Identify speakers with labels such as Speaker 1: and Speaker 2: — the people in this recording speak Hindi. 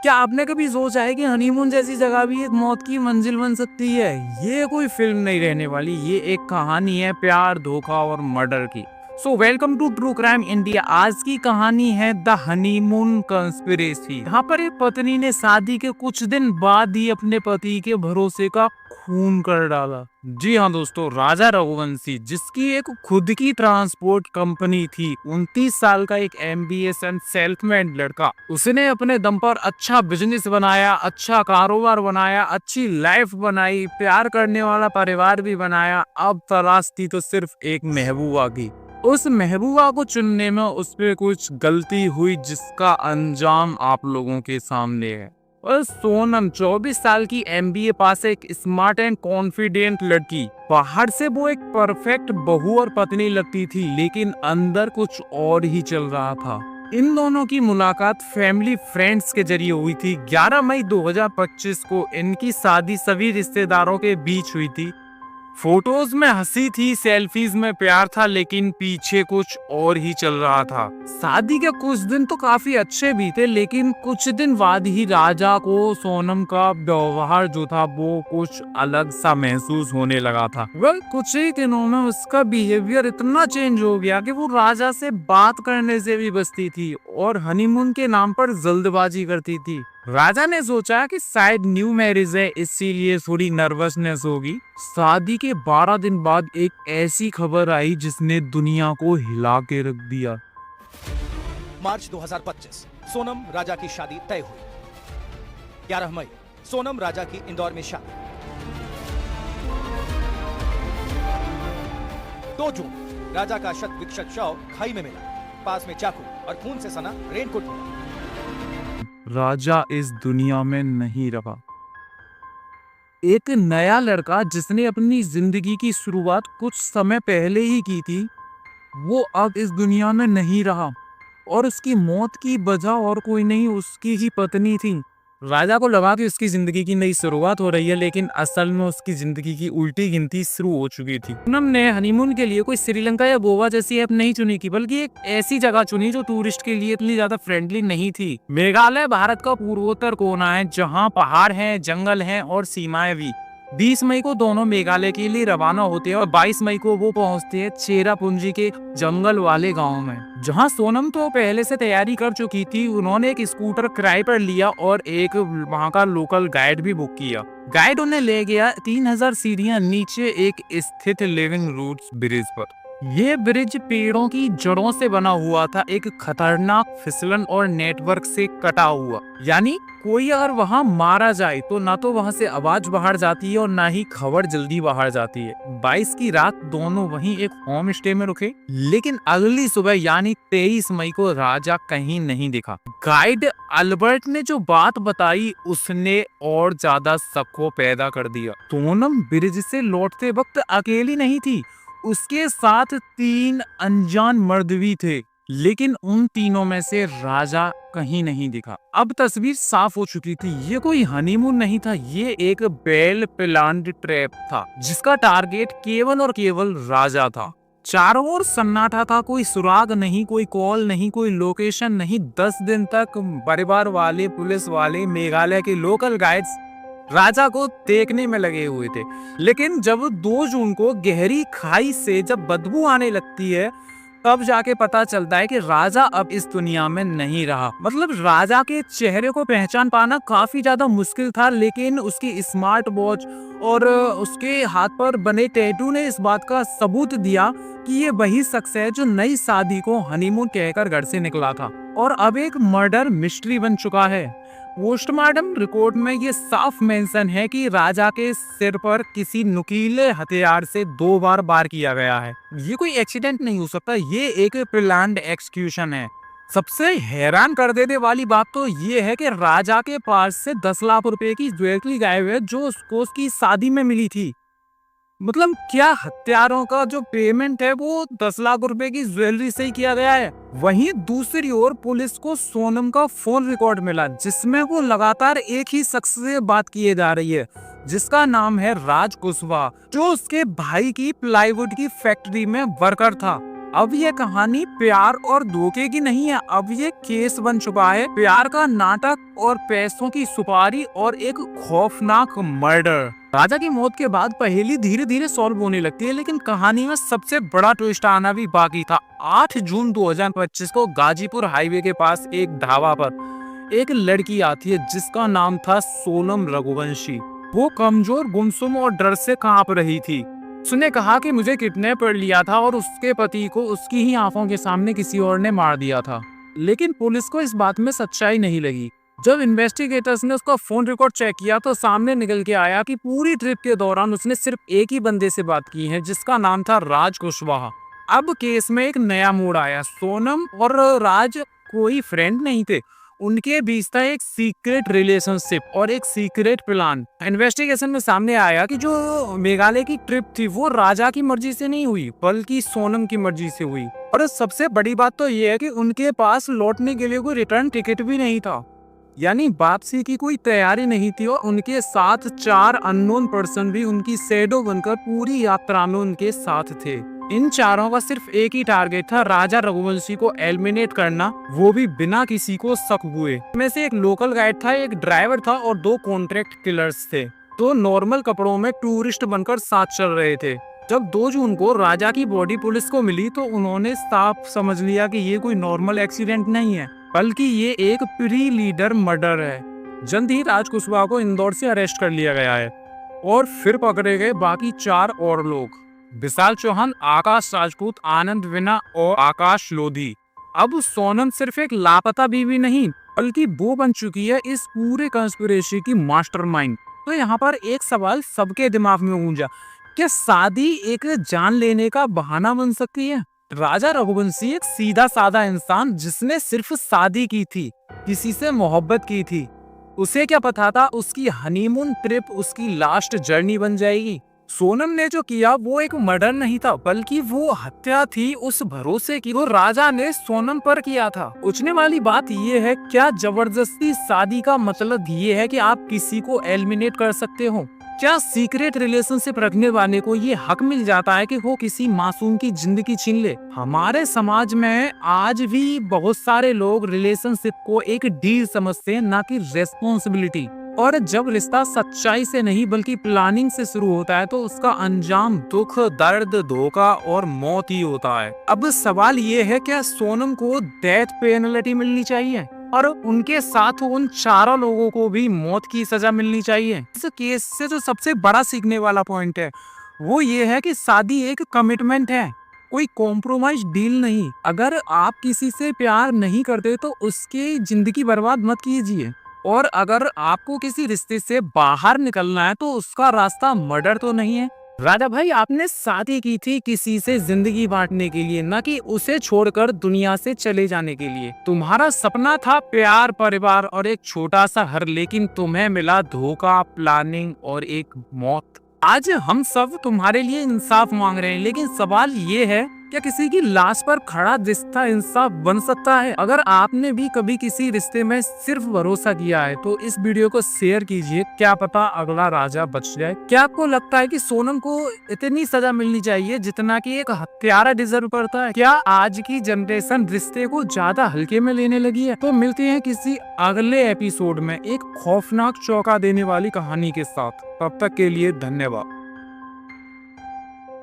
Speaker 1: क्या आपने कभी सोचा है कि हनीमून जैसी जगह भी एक मौत की मंजिल बन सकती है? ये कोई फिल्म नहीं रहने वाली, ये एक कहानी है प्यार, धोखा और मर्डर की। So welcome to true crime India. आज की कहानी है द हनीमून कंस्पिरेसी। यहाँ पर एक पत्नी ने शादी के कुछ दिन बाद ही अपने पति के भरोसे का खून कर डाला। जी हाँ दोस्तों, राजा रघुवंशी, जिसकी एक खुद की ट्रांसपोर्ट कंपनी थी, 29 साल का एक एमबीए एंड सेल्फमेड लड़का, उसने अपने दम पर अच्छा बिजनेस बनाया, अच्छा कारोबार बनाया, अच्छी लाइफ बनाई, प्यार करने वाला परिवार भी बनाया। अब तलाश थी तो सिर्फ एक महबूबा की। उस महबूबा को चुनने में उस पे कुछ गलती हुई, जिसका अंजाम आप लोगों के सामने है। और सोनम 24 साल की एमबीए पास, एक स्मार्ट एंड कॉन्फिडेंट लड़की। बाहर से वो एक परफेक्ट बहू और पत्नी लगती थी, लेकिन अंदर कुछ और ही चल रहा था। इन दोनों की मुलाकात फैमिली फ्रेंड्स के जरिए हुई थी। 11 मई 2025 को इनकी शादी सभी रिश्तेदारों के बीच हुई थी। फोटोज में हंसी थी, सेल्फीज में प्यार था, लेकिन पीछे कुछ और ही चल रहा था। शादी के कुछ दिन तो काफी अच्छे भी थे, लेकिन कुछ दिन बाद ही राजा को सोनम का व्यवहार जो था वो कुछ अलग सा महसूस होने लगा था। वह कुछ ही दिनों में उसका बिहेवियर इतना चेंज हो गया कि वो राजा से बात करने से भी बचती थी और हनीमून के नाम पर जल्दबाजी करती थी। राजा ने सोचा कि शायद न्यू मैरिज है, इसीलिए थोड़ी नर्वसनेस होगी। शादी के 12 दिन बाद एक ऐसी खबर आई जिसने दुनिया को हिला के रख दिया।
Speaker 2: मार्च 2025 सोनम राजा की शादी तय हुई। 11 मई सोनम राजा की इंदौर में शादी। 2 जून राजा का शत विक्षत शव खाई में मिला, पास में चाकू और खून से सना रेनकोट मिला।
Speaker 1: राजा इस दुनिया में नहीं रहा। एक नया लड़का जिसने अपनी जिंदगी की शुरुआत कुछ समय पहले ही की थी, वो अब इस दुनिया में नहीं रहा और उसकी मौत की वजह और कोई नहीं, उसकी ही पत्नी थी। राजा को लगा कि उसकी जिंदगी की नई शुरुआत हो रही है, लेकिन असल में उसकी जिंदगी की उल्टी गिनती शुरू हो चुकी थी। पूनम ने हनीमून के लिए कोई श्रीलंका या गोवा जैसी ऐप नहीं चुनी थी, बल्कि एक ऐसी जगह चुनी जो टूरिस्ट के लिए इतनी ज्यादा फ्रेंडली नहीं थी। मेघालय भारत का पूर्वोत्तर कोना है, जहाँ पहाड़ हैं, जंगल हैं और सीमाएं भी। 20 मई को दोनों मेघालय के लिए रवाना होते हैं और 22 मई को वो पहुंचते हैं चेरापूंजी के जंगल वाले गांव में, जहां सोनम तो पहले से तैयारी कर चुकी थी। उन्होंने एक स्कूटर किराए पर लिया और एक वहां का लोकल गाइड भी बुक किया। गाइड उन्हें ले गया 3000 सीढ़ियां नीचे एक स्थित लिविंग रूट्स ब्रिज पर। ये ब्रिज पेड़ों की जड़ों से बना हुआ था, एक खतरनाक फिसलन और नेटवर्क से कटा हुआ। यानी कोई अगर वहां मारा जाए तो ना तो वहां से आवाज बाहर जाती है और ना ही खबर जल्दी बाहर जाती है। 22 की रात दोनों वहीं एक होम स्टे में रुके, लेकिन अगली सुबह यानी 23 मई को राजा कहीं नहीं दिखा। गाइड अल्बर्ट ने जो बात बताई उसने और ज्यादा शक को पैदा कर दिया। सोनम ब्रिज से लौटते वक्त अकेली नहीं थी, उसके साथ 3 अनजान मर्द भी थे, लेकिन उन तीनों में से राजा कहीं नहीं दिखा। अब तस्वीर साफ हो चुकी थी, ये कोई हनीमून नहीं था, ये एक वेल प्लान्ड ट्रैप था, जिसका टारगेट केवल और केवल राजा था। चारों ओर सन्नाटा था, कोई सुराग नहीं, कोई कॉल नहीं, कोई लोकेशन नहीं। 10 दिन तक परिवार वाले, पुलिस वाले, मेघालय के लोकल गाइड्स राजा को देखने में लगे हुए थे। लेकिन जब 2 जून को गहरी खाई से जब बदबू आने लगती है, तब जाके पता चलता है कि राजा अब इस दुनिया में नहीं रहा। मतलब राजा के चेहरे को पहचान पाना काफी ज्यादा मुश्किल था, लेकिन उसकी स्मार्ट वॉच और उसके हाथ पर बने टैटू ने इस बात का सबूत दिया कि ये वही शख्स है जो नई शादी को हनीमून कहकर घर से निकला था। और अब एक मर्डर मिस्ट्री बन चुका है। पोस्टमार्टम रिपोर्ट में ये साफ मेंशन है कि राजा के सिर पर किसी नुकीले हथियार से 2 बार वार किया गया है। ये कोई एक्सीडेंट नहीं हो सकता, ये एक प्लान्ड एक्सक्यूशन है। सबसे हैरान कर देने वाली बात तो ये है कि राजा के पास से 10 लाख रुपए की ज्वेलरी गायब है, जो उसको उसकी शादी में मिली थी। मतलब क्या हत्यारों का जो पेमेंट है वो 10 लाख रुपए की ज्वेलरी से ही किया गया है। वहीं दूसरी ओर पुलिस को सोनम का फोन रिकॉर्ड मिला, जिसमें वो लगातार एक ही शख्स से बात किए जा रही है, जिसका नाम है राज कुशवाहा, जो उसके भाई की प्लाईवुड की फैक्ट्री में वर्कर था। अब ये कहानी प्यार और धोखे की नहीं है, अब ये केस बन चुका है, प्यार का नाटक और पैसों की सुपारी और एक खौफनाक मर्डर। राजा की मौत के बाद पहेली धीरे धीरे सॉल्व होने लगती है, लेकिन कहानी में सबसे बड़ा ट्विस्ट आना भी बाकी था। 8 जून 2025 को गाजीपुर हाईवे के पास एक ढाबा पर एक लड़की आती है जिसका नाम था सोनम रघुवंशी। वो कमजोर, गुमसुम और डर से कांप रही थी। उसने कहा कि मुझे किडनैप कर लिया था और उसके पति को उसकी ही आंखों के सामने किसी और ने मार दिया था। लेकिन पुलिस को इस बात में सच्चाई नहीं लगी। जब इन्वेस्टिगेटर्स ने उसका फोन रिकॉर्ड चेक किया तो सामने निकल के आया कि पूरी ट्रिप के दौरान उसने सिर्फ एक ही बंदे से बात की है, जिसका नाम था राज कुशवाहा। अब केस में एक नया मोड़ आया। सोनम और राज कोई फ्रेंड नहीं थे, उनके बीच था एक सीक्रेट रिलेशनशिप और एक सीक्रेट प्लान। इन्वेस्टिगेशन में सामने आया कि जो मेघालय की ट्रिप थी वो राजा की मर्जी से नहीं हुई बल्कि सोनम की मर्जी से हुई। और सबसे बड़ी बात तो ये है कि उनके पास लौटने के लिए कोई रिटर्न टिकट भी नहीं था, यानी वापसी की कोई तैयारी नहीं थी। और उनके साथ 4 अननोन पर्सन भी उनकी शैडो बनकर पूरी यात्रा में उनके साथ थे। इन चारों का सिर्फ एक ही टारगेट था, राजा रघुवंशी को एलिमिनेट करना, वो भी बिना किसी को शक हुए। इनमें से एक लोकल गाइड था, एक ड्राइवर था और 2 कॉन्ट्रैक्ट किलर्स थे, जो नॉर्मल कपड़ों में टूरिस्ट बनकर साथ चल रहे थे। जब 2 जून को राजा की बॉडी पुलिस को मिली तो उन्होंने साफ समझ लिया कि ये कोई नॉर्मल एक्सीडेंट नहीं है, बल्कि ये एक प्री लीडर मर्डर है। जल्द ही राज कुशवाहा को इंदौर से अरेस्ट कर लिया गया है और फिर पकड़े गए बाकी 4 और लोग, विशाल चौहान, आकाश राजपूत, आनंद विना और आकाश लोधी। अब सोनम सिर्फ एक लापता बीवी नहीं बल्कि वो बन चुकी है इस पूरे कंस्पिरेसी की मास्टरमाइंड। तो यहाँ पर एक सवाल सबके दिमाग में गूंजा, क्या शादी एक जान लेने का बहाना बन सकती है? राजा रघुवंशी एक सीधा साधा इंसान जिसने सिर्फ शादी की थी, किसी से मोहब्बत की थी। उसे क्या पता था उसकी हनीमून ट्रिप उसकी लास्ट जर्नी बन जाएगी। सोनम ने जो किया वो एक मर्डर नहीं था बल्कि वो हत्या थी उस भरोसे की वो राजा ने सोनम पर किया था। पूछने वाली बात ये है, क्या जबरदस्ती शादी का मतलब ये है कि आप किसी को एलिमिनेट कर सकते हो? क्या सीक्रेट रिलेशनशिप रखने वाले को ये हक मिल जाता है कि वो किसी मासूम की जिंदगी छीन ले? हमारे समाज में आज भी बहुत सारे लोग रिलेशनशिप को एक डील समझते हैं, ना कि रेस्पॉन्सिबिलिटी। और जब रिश्ता सच्चाई से नहीं बल्कि प्लानिंग से शुरू होता है तो उसका अंजाम दुख, दर्द, धोखा और मौत ही होता है। अब सवाल ये है, क्या सोनम को डेथ पेनल्टी मिलनी चाहिए और उनके साथ उन 4 लोगों को भी मौत की सजा मिलनी चाहिए? इस केस से जो सबसे बड़ा सीखने वाला पॉइंट है वो ये है कि शादी एक कमिटमेंट है, कोई कॉम्प्रोमाइज डील नहीं। अगर आप किसी से प्यार नहीं करते तो उसकी जिंदगी बर्बाद मत कीजिए, और अगर आपको किसी रिश्ते से बाहर निकलना है तो उसका रास्ता मर्डर तो नहीं है। राजा भाई, आपने शादी की थी किसी से जिंदगी बांटने के लिए, न कि उसे छोड़कर दुनिया से चले जाने के लिए। तुम्हारा सपना था प्यार, परिवार और एक छोटा सा घर, लेकिन तुम्हें मिला धोखा, प्लानिंग और एक मौत। आज हम सब तुम्हारे लिए इंसाफ मांग रहे हैं, लेकिन सवाल ये है, क्या किसी की लाश पर खड़ा रिश्ता इंसाफ बन सकता है? अगर आपने भी कभी किसी रिश्ते में सिर्फ भरोसा किया है तो इस वीडियो को शेयर कीजिए, क्या पता अगला राजा बच जाए। क्या आपको लगता है कि सोनम को इतनी सजा मिलनी चाहिए जितना कि एक हत्यारा डिजर्व करता है? क्या आज की जनरेशन रिश्ते को ज्यादा हल्के में लेने लगी है? तो मिलते हैं किसी अगले एपिसोड में एक खौफनाक चौंका देने वाली कहानी के साथ। तब तक के लिए धन्यवाद।